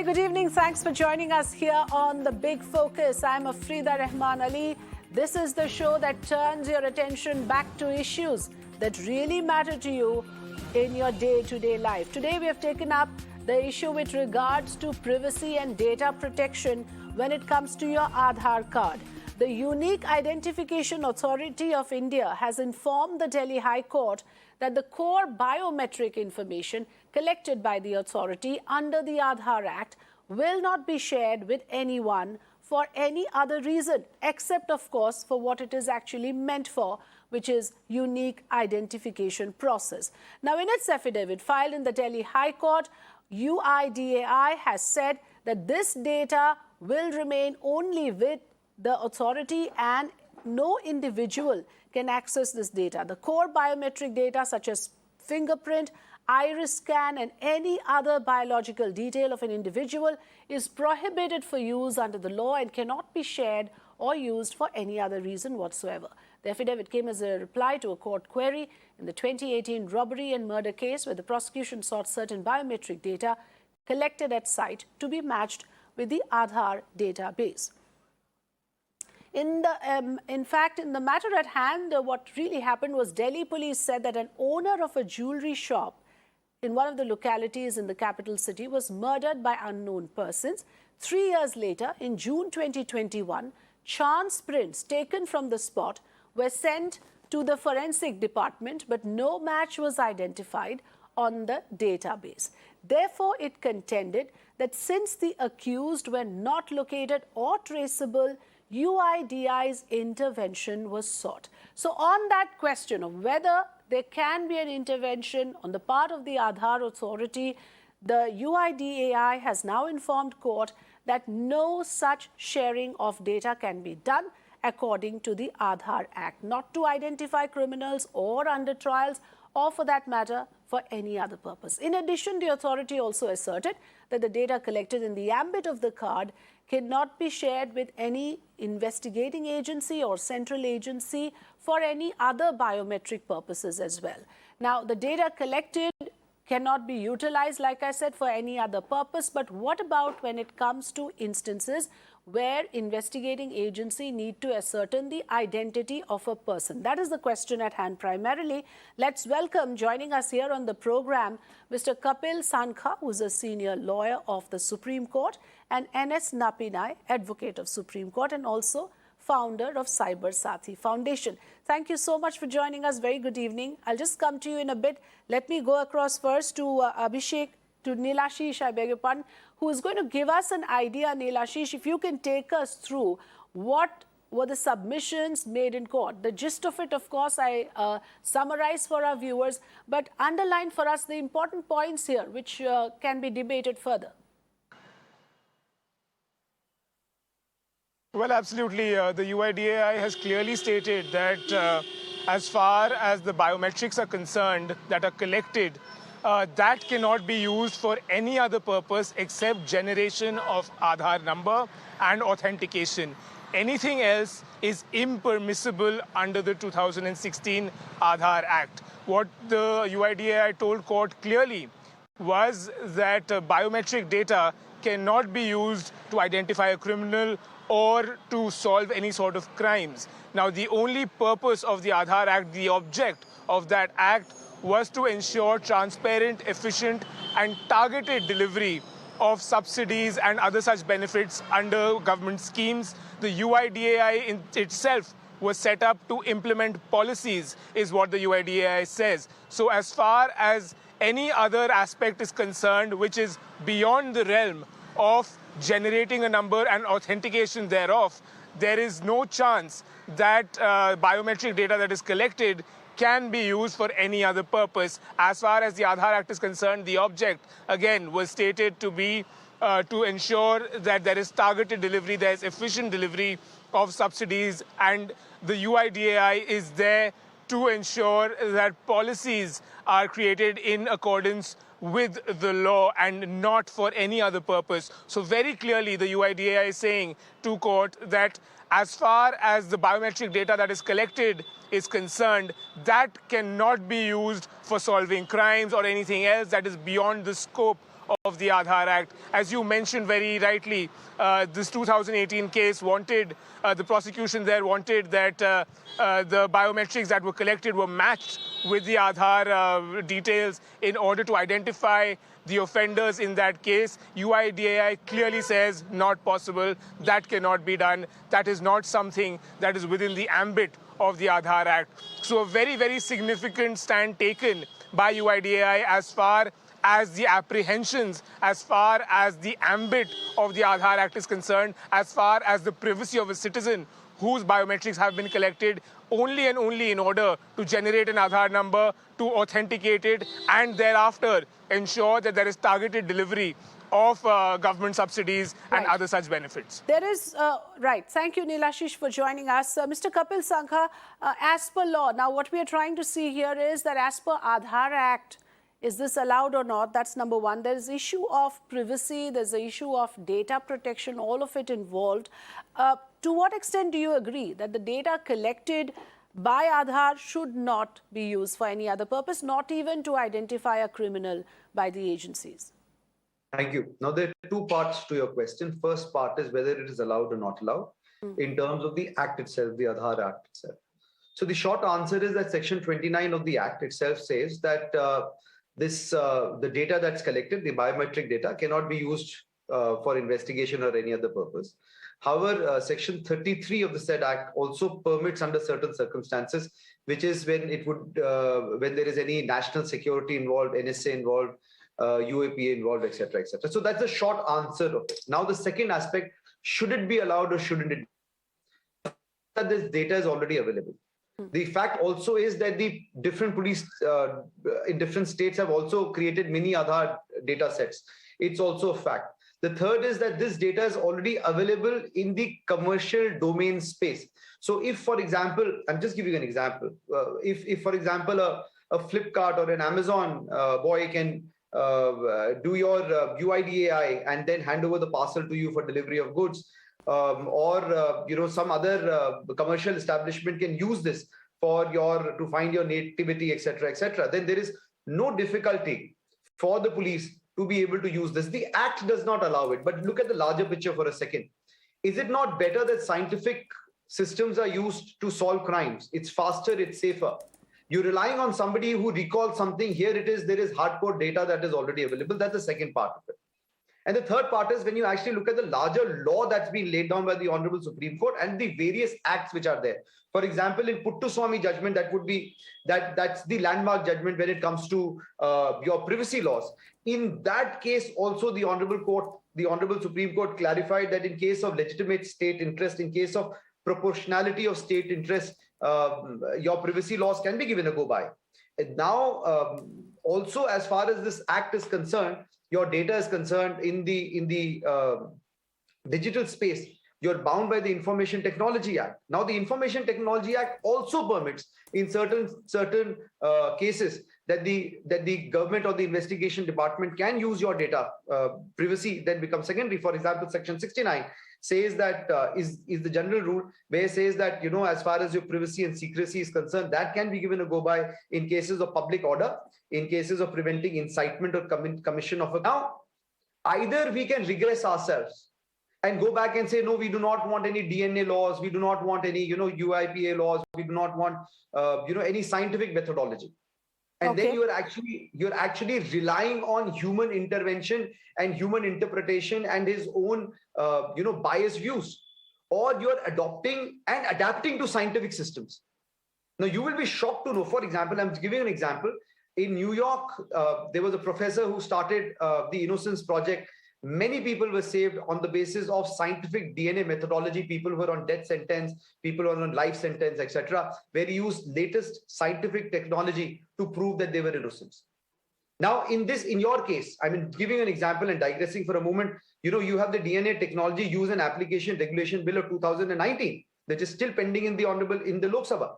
very good evening. Thanks for joining us here on The Big Focus. I'm Afrida Rehman Ali. This is the show that turns your attention back to issues that really matter to you in your day-to-day life. Today we have taken up the issue with regards to privacy and data protection when it comes to your Aadhaar card. The Unique Identification Authority of India has informed the Delhi High Court that the core biometric information collected by the authority under the Aadhaar Act will not be shared with anyone for any other reason, except, of course, for what it is actually meant for, which is unique identification process. Now, in its affidavit filed in the Delhi High Court, UIDAI has said that this data will remain only with the authority and no individual can access this data. The core biometric data such as fingerprint, iris scan and any other biological detail of an individual is prohibited for use under the law and cannot be shared or used for any other reason whatsoever. The affidavit came as a reply to a court query in the 2018 robbery and murder case where the prosecution sought certain biometric data collected at site to be matched with the Aadhaar database. In fact, in the matter at hand, what really happened was Delhi police said that an owner of a jewelry shop in one of the localities in the capital city was murdered by unknown persons. 3 years later, in June 2021, chance prints taken from the spot were sent to the forensic department, but no match was identified on the database. Therefore, it contended that since the accused were not located or traceable, UIDAI's intervention was sought. So on that question of whether there can be an intervention on the part of the Aadhaar authority, the UIDAI has now informed court that no such sharing of data can be done according to the Aadhaar Act, not to identify criminals or under trials or for that matter for any other purpose. In addition, the authority also asserted that the data collected in the ambit of the card cannot be shared with any investigating agency or central agency for any other biometric purposes as well. Now, the data collected cannot be utilized, like I said, for any other purpose. But what about when it comes to instances where investigating agency need to ascertain the identity of a person? That is the question at hand primarily. Let's welcome, joining us here on the program, Mr. Kapil Sankha, who is a senior lawyer of the Supreme Court, and N.S Nappiani, advocate of Supreme Court and also founder of Cyber Sathi Foundation. Thank you so much for joining us. Very good evening. I'll just come to you in a bit. Let me go across first to Abhishek, to Neelashish, I beg your pardon, who is going to give us an idea. Neelashish, if you can take us through what were the submissions made in court. The gist of it, of course, I summarize for our viewers, but underline for us the important points here, which can be debated further. Well, absolutely. The UIDAI has clearly stated that as far as the biometrics are concerned that are collected, that cannot be used for any other purpose except generation of Aadhaar number and authentication. Anything else is impermissible under the 2016 Aadhaar Act. What the UIDAI told court clearly was that biometric data cannot be used to identify a criminal or to solve any sort of crimes. Now, the only purpose of the Aadhaar Act, the object of that act, was to ensure transparent, efficient and targeted delivery of subsidies and other such benefits under government schemes. The UIDAI in itself was set up to implement policies, is what the UIDAI says. So as far as any other aspect is concerned, which is beyond the realm of generating a number and authentication thereof, there is no chance that biometric data that is collected can be used for any other purpose. As far as the Aadhaar Act is concerned, the object, again, was stated to be to ensure that there is targeted delivery, there is efficient delivery of subsidies, and the UIDAI is there to ensure that policies are created in accordance with the law and not for any other purpose. So very clearly, the UIDAI is saying to court that as far as the biometric data that is collected is concerned, that cannot be used for solving crimes or anything else that is beyond the scope of the Aadhaar Act. As you mentioned very rightly, this 2018 case wanted, the prosecution there wanted that the biometrics that were collected were matched with the Aadhaar details in order to identify the offenders in that case. UIDAI clearly says not possible. That cannot be done. That is not something that is within the ambit of the Aadhaar Act. So a very, very significant stand taken by UIDAI as far as the apprehensions, as far as the ambit of the Aadhaar Act is concerned, as far as the privacy of a citizen whose biometrics have been collected only and only in order to generate an Aadhaar number, to authenticate it, and thereafter ensure that there is targeted delivery of government subsidies and other such benefits. There is, right. Thank you, Neelashish, for joining us. Mr. Kapil Sangha, as per law, now what we are trying to see here is that as per Aadhaar Act, is this allowed or not? That's number one. There is issue of privacy. There's the issue of data protection, all of it involved. To what extent do you agree that the data collected by Aadhaar should not be used for any other purpose, not even to identify a criminal by the agencies? Thank you. Now, there are two parts to your question. First part is whether it is allowed or not allowed in terms of the Act itself, the Aadhaar Act itself. So the short answer is that Section 29 of the Act itself says that the data that's collected, the biometric data, cannot be used for investigation or any other purpose. However, Section 33 of the said Act also permits under certain circumstances, which is when it would, when there is any national security involved, NSA involved, UAPA involved, etc., etc. So that's the short answer of it. Now, the second aspect, should it be allowed or shouldn't it? That this data is already available. The fact also is that the different police in different states have also created mini Aadhaar data sets. It's also a fact. The third is that this data is already available in the commercial domain space. So if, for example, I'm just giving an example. If for example, a Flipkart or an Amazon boy can do your UIDAI and then hand over the parcel to you for delivery of goods, or some other commercial establishment can use this for to find your nativity, etc., etc., then there is no difficulty for the police to be able to use this. The Act does not allow it, but look at the larger picture for a second. Is it not better that scientific systems are used to solve crimes? It's faster, it's safer. You're relying on somebody who recalls something. Here it is, there is hardcore data that is already available. That's the second part of it. And the third part is when you actually look at the larger law that's been laid down by the Honorable Supreme Court and the various acts which are there. For example, in Puttaswamy judgment, that's the landmark judgment when it comes to your privacy laws. In that case, also the Honorable Supreme Court clarified that in case of legitimate state interest, in case of proportionality of state interest, your privacy laws can be given a go by. And now, also as far as this act is concerned, your data is concerned in the digital space, you're bound by the Information Technology Act. Now, the Information Technology Act also permits in certain cases that the government or the investigation department can use your data. Privacy then becomes secondary. For example, Section 69 says that is the general rule, where it says that, as far as your privacy and secrecy is concerned, that can be given a go by in cases of public order, in cases of preventing incitement or commission of a. Now, either we can regress ourselves and go back and say, no, we do not want any DNA laws, we do not want any, UIPA laws, we do not want, any scientific methodology. And then you're actually relying on human intervention and human interpretation and his own, biased views, or you're adopting and adapting to scientific systems. Now, you will be shocked to know, for example, I'm giving an example. In New York, there was a professor who started the Innocence Project. Many people were saved on the basis of scientific DNA methodology. People were on death sentence, people were on life sentence, etc., where he used latest scientific technology to prove that they were innocent. Now, in your case, giving an example and digressing for a moment, you have the DNA Technology Use and Application Regulation Bill of 2019, which is still pending in the Lok Sabha.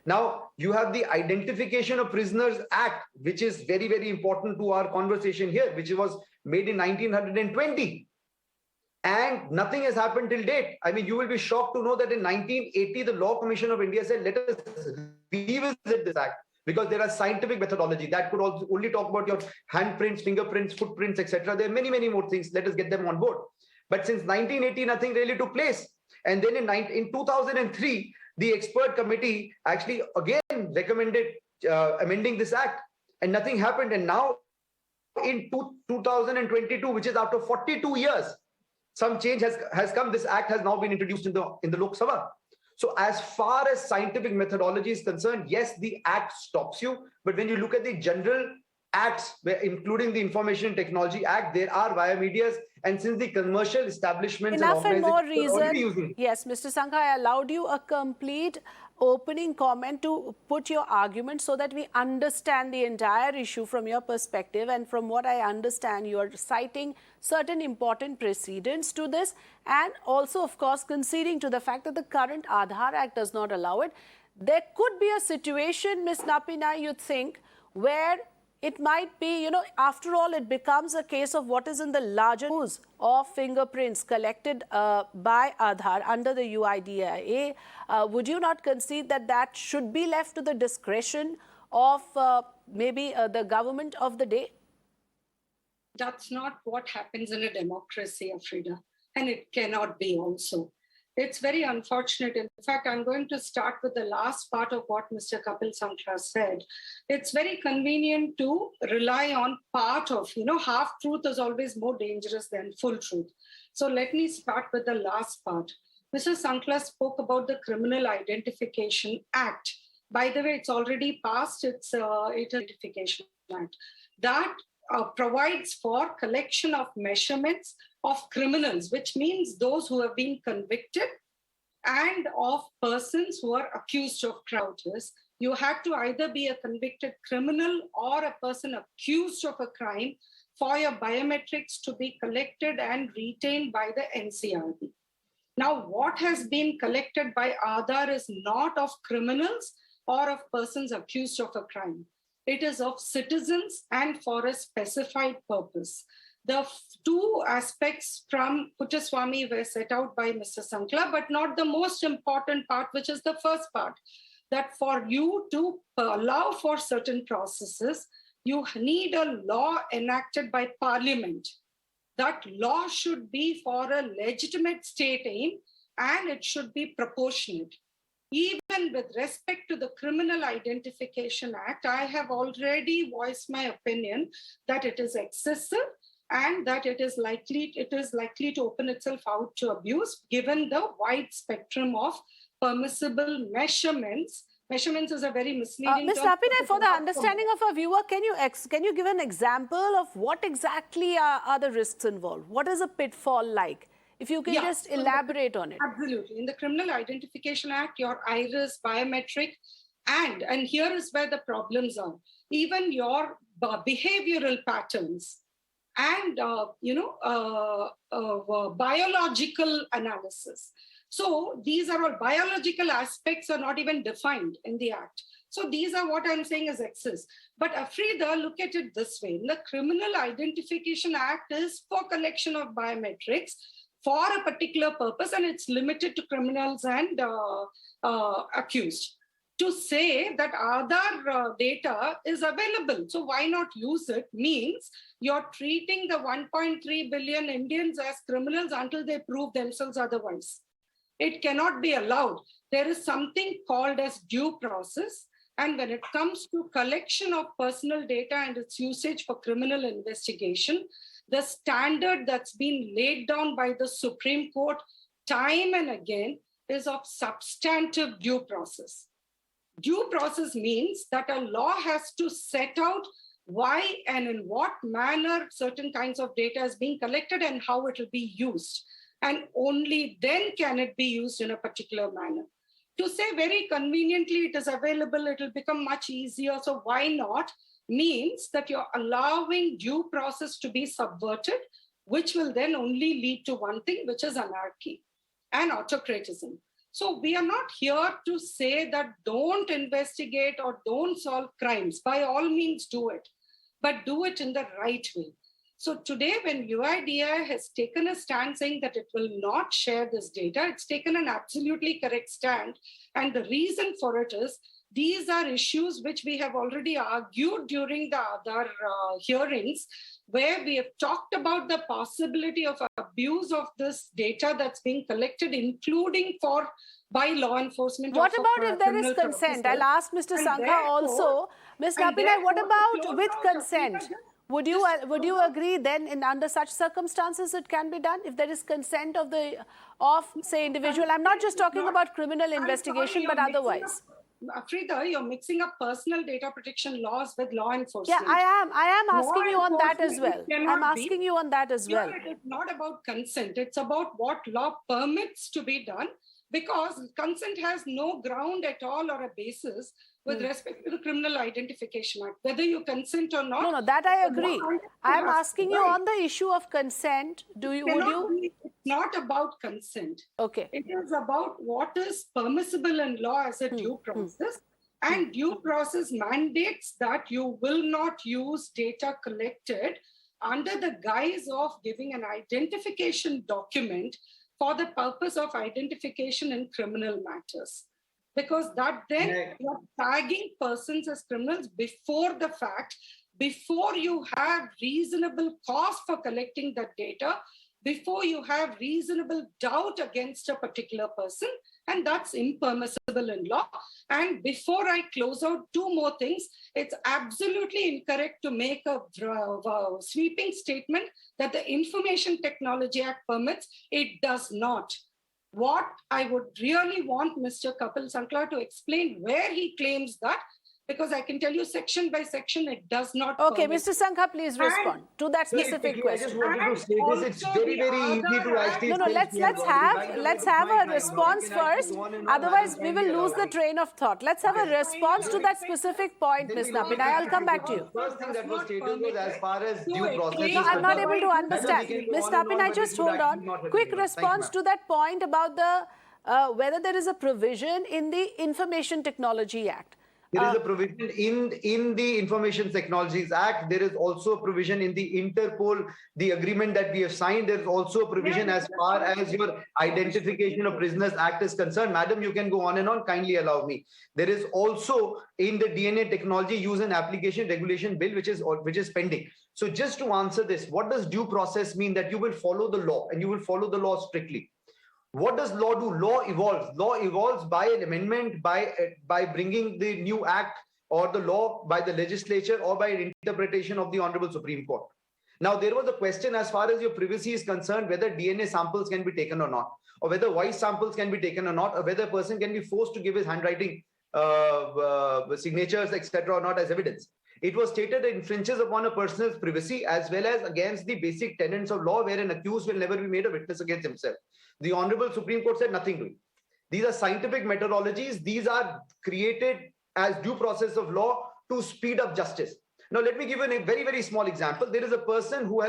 Now, you have the Identification of Prisoners Act, which is very, very important to our conversation here, which was made in 1920. And nothing has happened till date. You will be shocked to know that in 1980, the Law Commission of India said, let us revisit this act, because there are scientific methodology that could also only talk about your handprints, fingerprints, footprints, etc. There are many, many more things. Let us get them on board. But since 1980, nothing really took place. And then in 2003, the expert committee actually again recommended amending this act, and nothing happened. And now in 2022, which is after 42 years, some change has come. This act has now been introduced in the Lok Sabha. So as far as scientific methodology is concerned, yes, the act stops you. But when you look at the general acts, including the Information and Technology Act, there are biomedias. And since the commercial establishments enough and more reason, yes, Mr. Sangha, I allowed you a complete opening comment to put your argument so that we understand the entire issue from your perspective. And from what I understand, you are citing certain important precedents to this, and also, of course, conceding to the fact that the current Aadhaar Act does not allow it. There could be a situation, Ms. Nappiani, you think, where it might be, after all, it becomes a case of what is in the larger use of fingerprints collected by Aadhaar under the UIDAI. Would you not concede that that should be left to the discretion of maybe the government of the day? That's not what happens in a democracy, Afrida, and it cannot be also. It's very unfortunate. In fact, I'm going to start with the last part of what Mr. Kapil Sankla said. It's very convenient to rely on part of, half truth is always more dangerous than full truth. So let me start with the last part. Mr. Sankla spoke about the Criminal Identification Act. By the way, it's already passed. It's Identification Act. That provides for collection of measurements of criminals, which means those who have been convicted, and of persons who are accused of crimes. You had to either be a convicted criminal or a person accused of a crime for your biometrics to be collected and retained by the NCRB. Now, what has been collected by Aadhaar is not of criminals or of persons accused of a crime. It is of citizens and for a specified purpose. The two aspects from Puttaswamy were set out by Mr. Sankla, but not the most important part, which is the first part, that for you to allow for certain processes, you need a law enacted by Parliament. That law should be for a legitimate state aim, and it should be proportionate. Even with respect to the Criminal Identification Act, I have already voiced my opinion that it is excessive and that it is likely to open itself out to abuse, given the wide spectrum of permissible measurements. Measurements is a very misleading Ms. Nappiani, for the understanding of our viewer, can you give an example of what exactly are the risks involved? What is a pitfall like? If you can just elaborate on it. Absolutely. In the Criminal Identification Act, your iris, biometric, and here is where the problems are. Even your behavioral patterns and biological analysis. So these are all biological aspects are not even defined in the Act. So these are what I'm saying is excess. But Afrida, look at it this way. The Criminal Identification Act is for collection of biometrics for a particular purpose, and it's limited to criminals and accused. To say that Aadhaar data is available, so why not use it, means you're treating the 1.3 billion Indians as criminals until they prove themselves otherwise. It cannot be allowed. There is something called as due process. And when it comes to collection of personal data and its usage for criminal investigation, the standard that's been laid down by the Supreme Court time and again is of substantive due process. Due process means that a law has to set out why and in what manner certain kinds of data is being collected and how it will be used. And only then can it be used in a particular manner. To say very conveniently it is available, it will become much easier, so why not, means that you're allowing due process to be subverted, which will then only lead to one thing, which is anarchy and autocratism. So we are not here to say that don't investigate or don't solve crimes. By all means, do it, but do it in the right way. So today, when UIDAI has taken a stand saying that it will not share this data, it's taken an absolutely correct stand. And the reason for it is these are issues which we have already argued during the Aadhaar hearings, where we have talked about the possibility of abuse of this data that's being collected, including by law enforcement. What about if there is consent? I'll ask Mr. Sankha also. Ms. Nappiani, what about with consent? Would you agree then under such circumstances it can be done if there is consent of say individual? I'm not just talking about criminal investigation, but otherwise. Afrida, you're mixing up personal data protection laws with law enforcement. Yeah, I am asking you on that as well. I'm asking you on that as well. It is not about consent. It's about what law permits to be done, because consent has no ground at all or a basis with respect to the Criminal Identification Act, whether you consent or not. No, that I agree. I am asking you on the issue of consent. It's not about consent. Okay. It is about what is permissible in law as a due process. And due process mandates that you will not use data collected under the guise of giving an identification document for the purpose of identification in criminal matters. Because that then you're tagging persons as criminals before the fact, before you have reasonable cause for collecting that data, before you have reasonable doubt against a particular person, and that's impermissible in law. And before I close out, two more things. It's absolutely incorrect to make a sweeping statement that the Information Technology Act permits. It does not. What I would really want Mr. Kapil Sankla to explain where he claims that, because I can tell you section by section, it does not. Okay, Mr. Sankha, please respond to that specific question. I just wanted to say this. It's very easy to actually. No, let's have a response first. Otherwise, we will lose the train of thought. Let's have a response to that specific point, Ms. Nappiani. I'll come back to you. First thing that was stated was as far as due process. No, I'm not able to understand. Ms. Nappiani, just hold on. Quick response to that point about the whether there is a provision in the Information Technology Act. There is a provision in the Information Technologies Act. There is also a provision in the Interpol, the agreement that we have signed. There is also a provision as far as your Identification of Prisoners Act is concerned. Madam, you can go on and on. Kindly allow me. There is also in the DNA Technology Use and Application Regulation Bill, which is pending. So just to answer this, what does due process mean? That you will follow the law and you will follow the law strictly. What does law do? Law evolves. Law evolves by an amendment, by bringing the new act or the law by the legislature or by an interpretation of the Honorable Supreme Court. Now, there was a question as far as your privacy is concerned, whether DNA samples can be taken or not, or whether voice samples can be taken or not, or whether a person can be forced to give his handwriting signatures, etc. or not as evidence. It was stated it infringes upon a person's privacy as well as against the basic tenets of law, where an accused will never be made a witness against himself. The Honorable Supreme Court said nothing to it. These are scientific methodologies. These are created as due process of law to speed up justice. Now, let me give you a very small example. There is a person who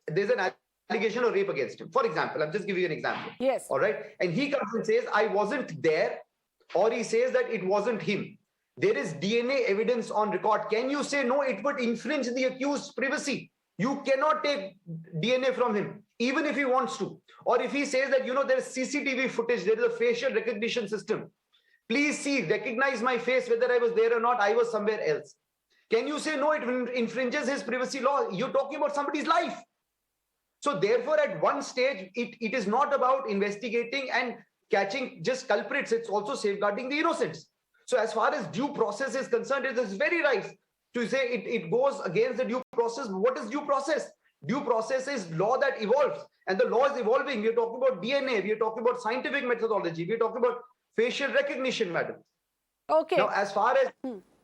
there's an allegation of rape against him. For example, I'm just giving you an example. Yes. All right. And he comes and says, I wasn't there, or he says that it wasn't him. There is DNA evidence on record. Can you say, no, it would infringe the accused's privacy? You cannot take DNA from him, even if he wants to. Or if he says that, there is CCTV footage, there is a facial recognition system. Please recognize my face, whether I was there or not, I was somewhere else. Can you say, no, it infringes his privacy law? You're talking about somebody's life. So therefore, at one stage, it is not about investigating and catching just culprits. It's also safeguarding the innocents. So as far as due process is concerned, it is very right to say it goes against the due process. What is due process? Due process is law that evolves, and the law is evolving. We're talking about DNA. We're talking about scientific methodology. We're talking about facial recognition, madam. Okay. Now, as far as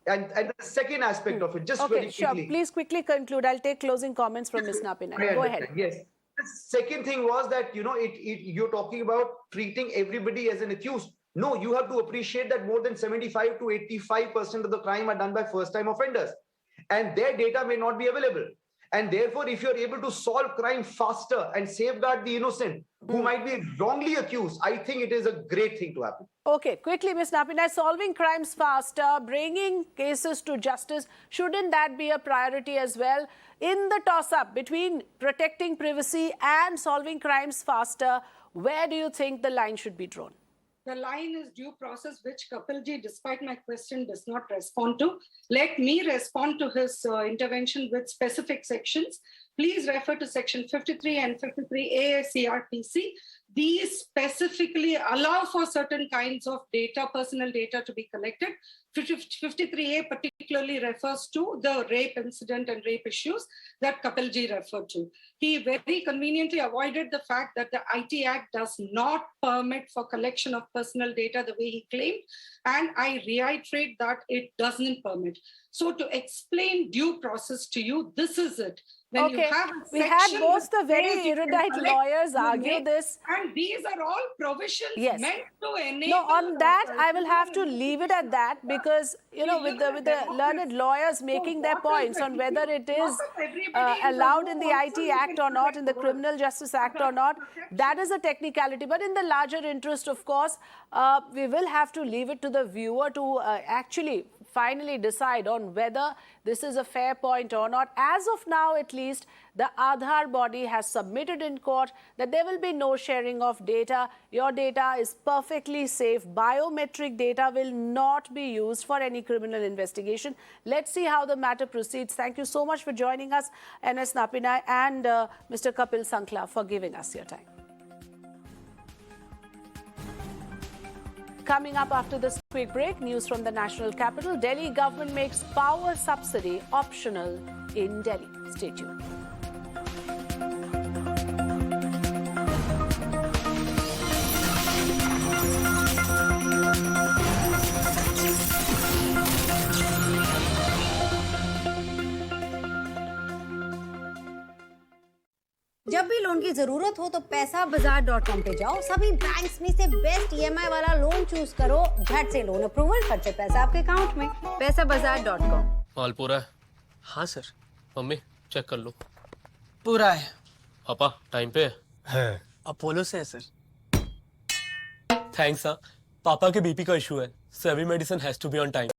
and the second aspect of it, just very quickly. Sure. Please quickly conclude. I'll take closing comments from Ms. Nappiani. Go ahead. Yes. The second thing was that you're talking about treating everybody as an accused. No, you have to appreciate that more than 75 to 85% of the crime are done by first-time offenders, and their data may not be available. And therefore, if you're able to solve crime faster and safeguard the innocent who might be wrongly accused, I think it is a great thing to happen. Okay, quickly, Ms. Nappiani, solving crimes faster, bringing cases to justice, shouldn't that be a priority as well? In the toss-up between protecting privacy and solving crimes faster, where do you think the line should be drawn? The line is due process, which Kapilji, despite my question, does not respond to. Let me respond to his intervention with specific sections. Please refer to section 53 and 53A CRPC. These specifically allow for certain kinds of data, personal data to be collected. 53A particularly refers to the rape incident and rape issues that Kapilji referred to. He very conveniently avoided the fact that the IT Act does not permit for collection of personal data the way he claimed. And I reiterate that it doesn't permit. So to explain due process to you, this is it. When you have a we had section both the that very says you can erudite collect, lawyers you argue make- this. And these are all provisions Yes. meant to enable. No, on that, I will have to personal leave it at that because, you know, with the learned lawyers making their points on whether it is allowed in the IT Act or not, in the Criminal Justice Act or not, that is a technicality. But in the larger interest, of course, we will have to leave it to the viewer to actually finally decide on whether this is a fair point or not. As of now, at least, the Aadhaar body has submitted in court that there will be no sharing of data. Your data is perfectly safe. Biometric data will not be used for any criminal investigation. Let's see how the matter proceeds. Thank you so much for joining us, N.S Nappiani and Mr. Kapil Sankla, for giving us your time. Coming up after this quick break, news from the national capital. Delhi government makes power subsidy optional in Delhi. Stay tuned. जब भी loan की जरूरत हो तो पैसाबाजार.com पे जाओ, सभी banks में से बेस्ट EMI वाला लोन चूज करो, झट से लोन अप्रूवल, खर्चे पैसा आपके अकाउंट में। पैसाबाजार.com। माल पूरा है? हाँ सर। मम्मी चेक कर लो। पूरा है। पापा टाइम पे है। अपोलो से है सर। थैंक्स। हाँ, पापा के बीपी का इशू है, so every medicine has to be on time.